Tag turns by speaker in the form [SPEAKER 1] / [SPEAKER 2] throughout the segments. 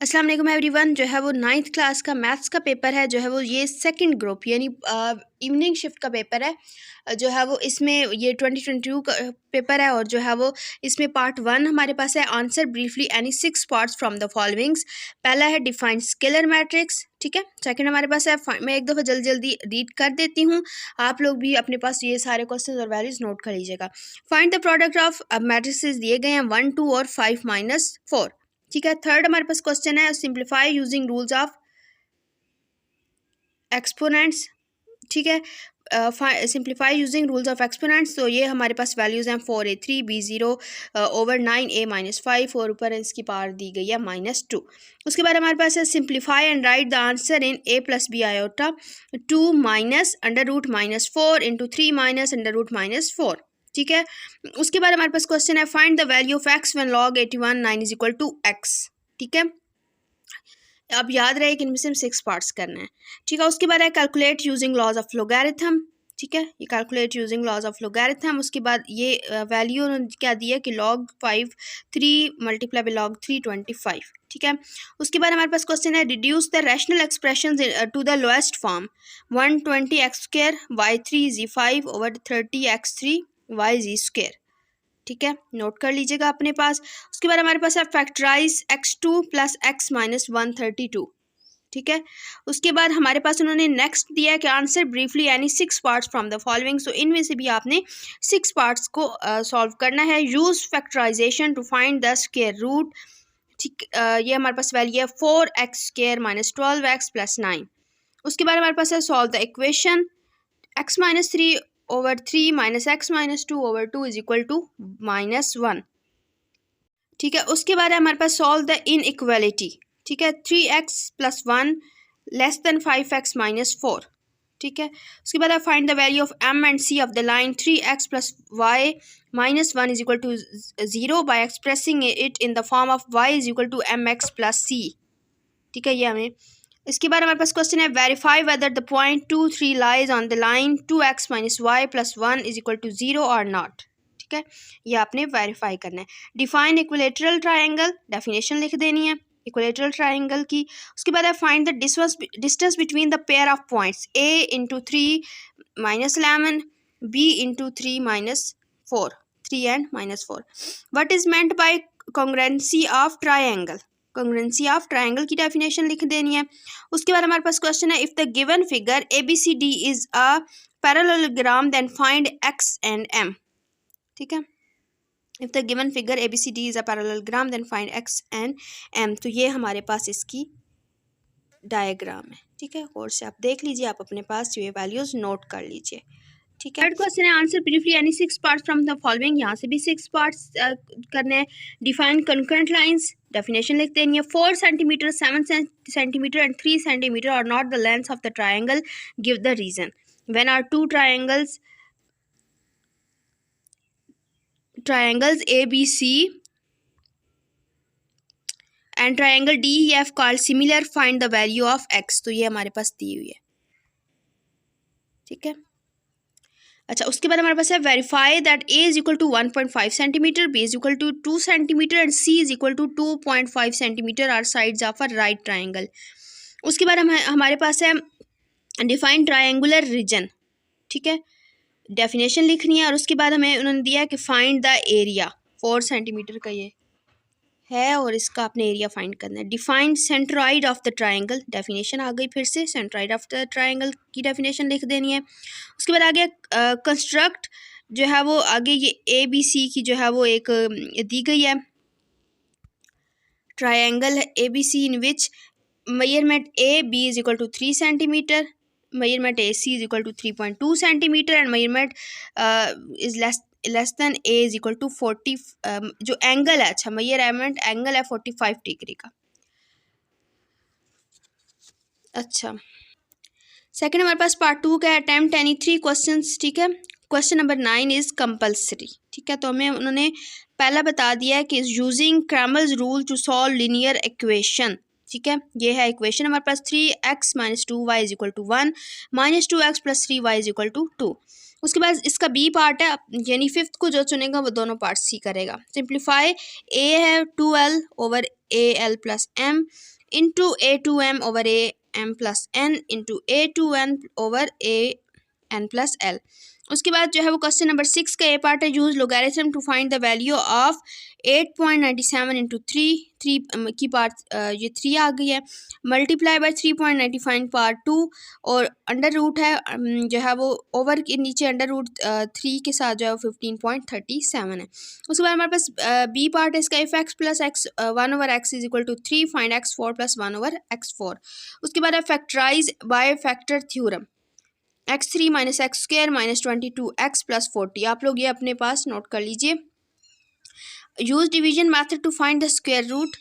[SPEAKER 1] अस्सलाम वालेकुम एवरीवन। जो है वो 9th क्लास का मैथ्स का पेपर है, जो है वो ये सेकंड ग्रुप यानी इवनिंग शिफ्ट का पेपर है। जो है वो इसमें ये 2022 का पेपर है और जो है वो इसमें पार्ट 1 हमारे पास है answer briefly any 6 parts from the followings. पहला है डिफाइन स्केलर मैट्रिक्स, ठीक है। सेकंड हमारे पास है, मैं एक दफ़ा जल्दी जल्दी रीड कर देती हूँ, आप लोग भी अपने पास ये सारे क्वेश्चन और वैल्यूज नोट कर लीजिएगा। Find the product of matrices दिए गए हैं 1 2 और 5 -4, ठीक है। थर्ड हमारे पास क्वेश्चन है simplify using rules of exponents, ठीक है। Simplify using rules of exponents, तो ये हमारे पास वैल्यूज़ हैं 4a3 b0 ओवर 9a-5 और ऊपर इसकी पावर दी गई है -2। उसके बाद हमारे पास है simplify and write the answer in a + b iota 2 minus √-4 into 3 minus √-4, ठीक है। उसके बाद हमारे पास क्वेश्चन है find the value of x when log 81 9 is equal to x, ठीक है। अब याद रहे कि इनमें से 6 पार्ट्स करना है, ठीक है। उसके बाद है calculate using laws of logarithm, ठीक है। ये calculate using laws of logarithm. उसके बाद ये वैल्यू उन्होंने क्या दी है कि log 5 3 मल्टीप्लाई बाई log 3 25, ठीक है। उसके बाद हमारे पास क्वेश्चन है reduce the rational expressions to the lowest form 120x² y3 z5 over 30x3 yz², ठीक है। नोट कर लीजिएगा अपने पास। उसके बाद हमारे पास है फैक्टराइज x2 + x - 132, ठीक है। उसके बाद हमारे पास उन्होंने नेक्स्ट दिया है कि आंसर ब्रीफली यानी 6 पार्ट्स फ्रॉम द फॉलोइंग। सो इनमें से भी आपने 6 पार्ट्स को सॉल्व करना है। Use factorisation to find the square root, ठीक। ये हमारे पास वैल्यू है 4x² - 12x + 9। उसके बाद हमारे पास है solve the equation x - 3 over 3 minus x - 2 over 2 is equal to -1, ठीक है। उसके बाद हमारे पास सॉल्व द इनइक्वालिटी, ठीक है। 3x + 1 लेस देन 5x - 4, ठीक है। उसके बाद find the value of m and c of the line 3x + y - 1 is equal to 0 by expressing it in the form of y is equal to mx + c, ठीक है। ये हमें इसके बाद हमारे पास क्वेश्चन है verify whether the point 2 3 lies on the line 2x - y + 1 is equal to 0 और नॉट, ठीक है। ये आपने वेरीफाई करना है। डिफाइन इक्विलेटरल ट्राइंगल, डेफिनेशन लिख देनी है इक्विलेटरल ट्राइंगल की। उसके बाद है find the distance between the pair of points a × 3 - 11 b × 3 - 4 3 and -4। What is meant by congruency of triangle, congruency of triangle की डेफिनेशन लिख देनी है। उसके बाद हमारे पास क्वेश्चन है if the given figure ABCD is a parallelogram then find x and m, ठीक है। If the given figure ABCD is a parallelogram then find x and m, तो ये हमारे पास इसकी डायग्राम है, ठीक है। और से आप देख लीजिए, आप अपने पास ये वैल्यूज नोट कर लीजिए, ठीक है। थर्ड क्वेश्चन है आंसर ब्रीफली यानी 6 पार्ट्स फ्रॉम द फॉलोइंग, यहाँ से भी 6 पार्ट्स करने हैं। डिफाइन कंकरेंट लाइंस, डेफिनेशन लिख देनी है। 4 centimetre 7 centimetre and 3 centimetre are not the length of the triangle, give the reason. When are two triangles ABC and triangle DEF called similar, find the value of x, तो ये हमारे पास दी हुई है, ठीक है। अच्छा, उसके बाद हमारे पास है verify that a is equal to 1.5 centimetre, b is equal to 2 centimetre and c is equal to 2.5 centimetre are sides of a right triangle. उसके बाद हमारे पास है डिफाइन ट्राइंगुलर रीजन, ठीक है। डेफिनेशन लिखनी है और उसके बाद हमें उन्होंने दिया कि फाइंड द एरिया, 4 सेंटीमीटर का ये है और इसका अपने एरिया फाइंड करना है। Define centroid of the triangle, definition आ गई फिर से, सेंट्रॉइड ऑफ द ट्राइंगल की डेफिनेशन लिख देनी है। उसके बाद आगे कंस्ट्रक्ट जो है वो आगे ये ABC की जो है वो एक दी गई है ट्राइंगल है ABC in which measurement AB is equal to 3 centimetre, measurement AC is equal to 3.2 centimeter and measurement is less than A is equal to 40, जो एंगल है, अच्छा मेजरमेंट एंगल है 45 डिग्री का। अच्छा, सेकंड हमारे पास पार्ट 2 का है अटेम्प्ट एनी 3 क्वेश्चंस, ठीक है। क्वेश्चन नंबर 9 इज कंपल्सरी, ठीक है। तो हमें उन्होंने पहला बता दिया है कि using Cramer's rule to solve linear equation, ठीक है। ये है इक्वेशन हमारे पास 3x - 2y is equal to 1 -2x + 3y is equal to 2। उसके बाद इसका बी पार्ट है, यानी फिफ्थ को जो चुनेगा वो दोनों पार्ट सी करेगा। सिंप्लीफाई, ए है 2l over a l plus m into a to m over a m plus n into a to n over a n plus l. उसके बाद जो है वो क्वेश्चन नंबर 6 का ए पार्ट है, use logarithm to find the value of 8.97 into three की part ये 3 आ गई है, मल्टीप्लाई बाय 3.95 पार्ट 2 और अंडर रूट है जो है वो ओवर के नीचे अंडर रूट 3 के साथ जो है वो 15.37 है। उसके बाद हमारे पास बी पार्ट है इसका, if x plus x 1 over x is equal to 3 find x 4 plus 1 over x 4। उसके बाद है factorise by factor theorem, x3 minus x square minus 22x plus 40। आप लोग ये अपने पास नोट कर लीजिए। Use division method to find the square root,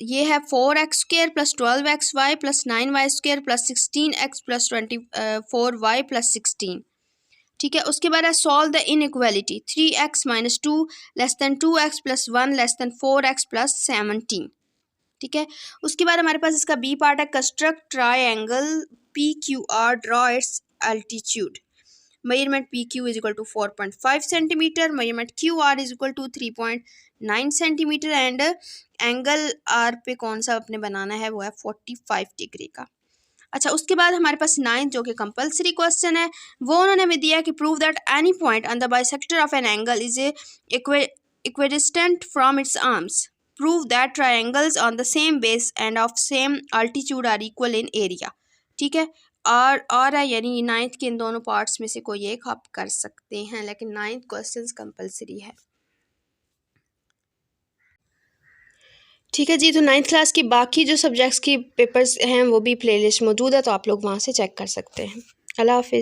[SPEAKER 1] ये है 4x square plus 12xy plus 9y square plus 16x plus 24y plus 16। ठीक है, उसके बाद है solve the inequality, 3x minus 2 less than 2x plus 1 less than 4x plus 17। ठीक है, उसके बाद हमारे पास इसका बी पार्ट है, construct triangle P Q R, draw its altitude, measurement P Q is equal to 4.5 centimetre, measurement Q R is equal to 3.9 centimetre and angle R पे कौन सा अपने बनाना है वो है 45 डिग्री का। अच्छा, उसके बाद हमारे पास 9 जो कि कंपलसरी क्वेश्चन है, वो उन्होंने हमें दिया कि prove that any point on the bisector of an angle is equidistant from its arms, prove that triangles on the same base and of same altitude are equal in area. ठीक है, और है यानी 9th के इन दोनों parts में से कोई एक आप कर सकते हैं, लेकिन 9th क्वेश्चंस कंपलसरी है। ठीक है जी, तो 9th क्लास की बाकी जो सब्जेक्ट्स की पेपर्स हैं वो भी प्लेलिस्ट मौजूद है, तो आप लोग वहाँ से चेक कर सकते हैं। अल्लाह हाफिज़।